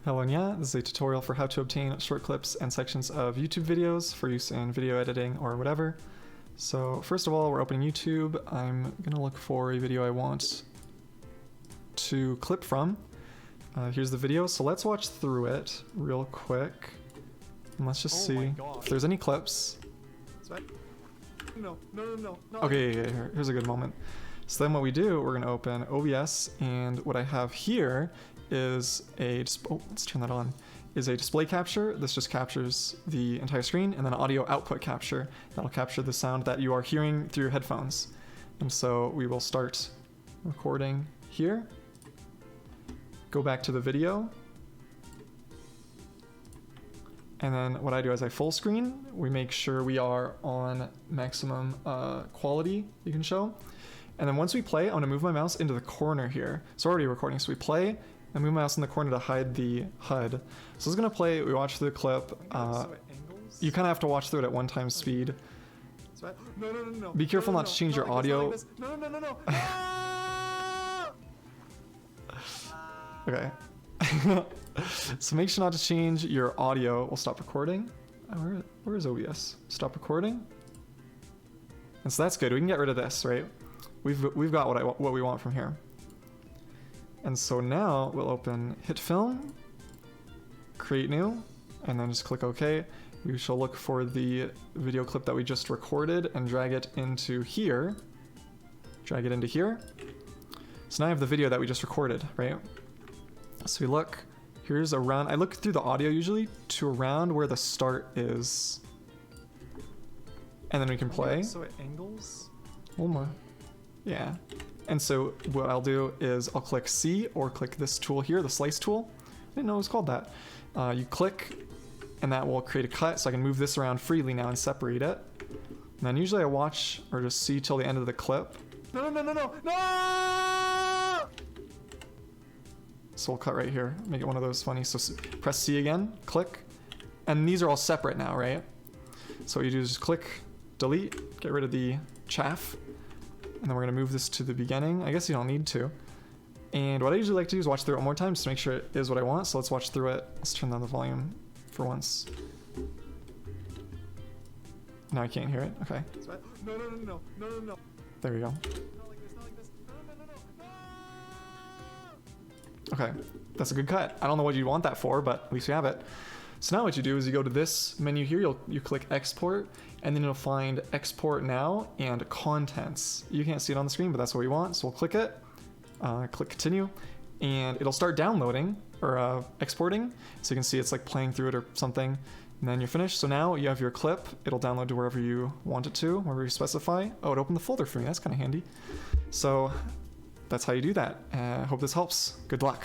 Hello and yeah, this is a tutorial for how to obtain short clips and sections of YouTube videos for use in video editing or whatever. So first of all, we're opening YouTube. I'm gonna look for a video I want to clip from. Here's the video, so let's watch through it real quick. And let's just see if there's any clips. No. Okay, here's a good moment. So then what we do, we're gonna open OBS, and what I have here is a, let's turn that on, is a display capture. This just captures the entire screen, and then audio output capture. That'll capture the sound that you are hearing through your headphones. And so we will start recording here. Go back to the video. And then what I do is I full screen. We make sure we are on maximum quality you can show. And then once we play, I'm gonna move my mouse into the corner here. It's already recording, so we play and move my mouse in the corner to hide the HUD. So it's gonna play, we watch through the clip. You kinda have to watch through it at 1x speed. No. Be careful not to change your audio. No. Okay. So make sure not to change your audio. We'll stop recording. Where is OBS? Stop recording. And so that's good. We can get rid of this, right? We've got what we want from here. And so now we'll open Hitfilm, create new, and then just click OK. We shall look for the video clip that we just recorded and drag it into here. Drag it into here. So now I have the video that we just recorded, right? So we look, here's around, I look through the audio usually to around where the start is. And then we can play. So it angles? A little more. Yeah. And so what I'll do is I'll click C or click this tool here, the slice tool. I didn't know it was called that. You click and that will create a cut, so I can move this around freely now and separate it. And then usually I watch or just see till the end of the clip. No! So we'll cut right here, make it one of those funny. So press C again, click, and these are all separate now, right? So what you do is just click, delete, get rid of the chaff, and then we're gonna move this to the beginning. I guess you don't need to. And what I usually like to do is watch through it one more time just to make sure it is what I want. So let's watch through it. Let's turn down the volume for once. Now I can't hear it, okay. No. There we go. Not like this. No. Okay, that's a good cut. I don't know what you want that for, but at least we have it. So now what you do is you go to this menu here, you click export, and then you'll find export now and contents. You can't see it on the screen, but that's what we want, so we'll click it, click continue, and it'll start downloading, or exporting, so you can see it's like playing through it or something, and then you're finished. So now you have your clip, it'll download to wherever you want it to, wherever you specify. Oh, it opened the folder for me, that's kind of handy. So that's how you do that. Hope this helps. Good luck.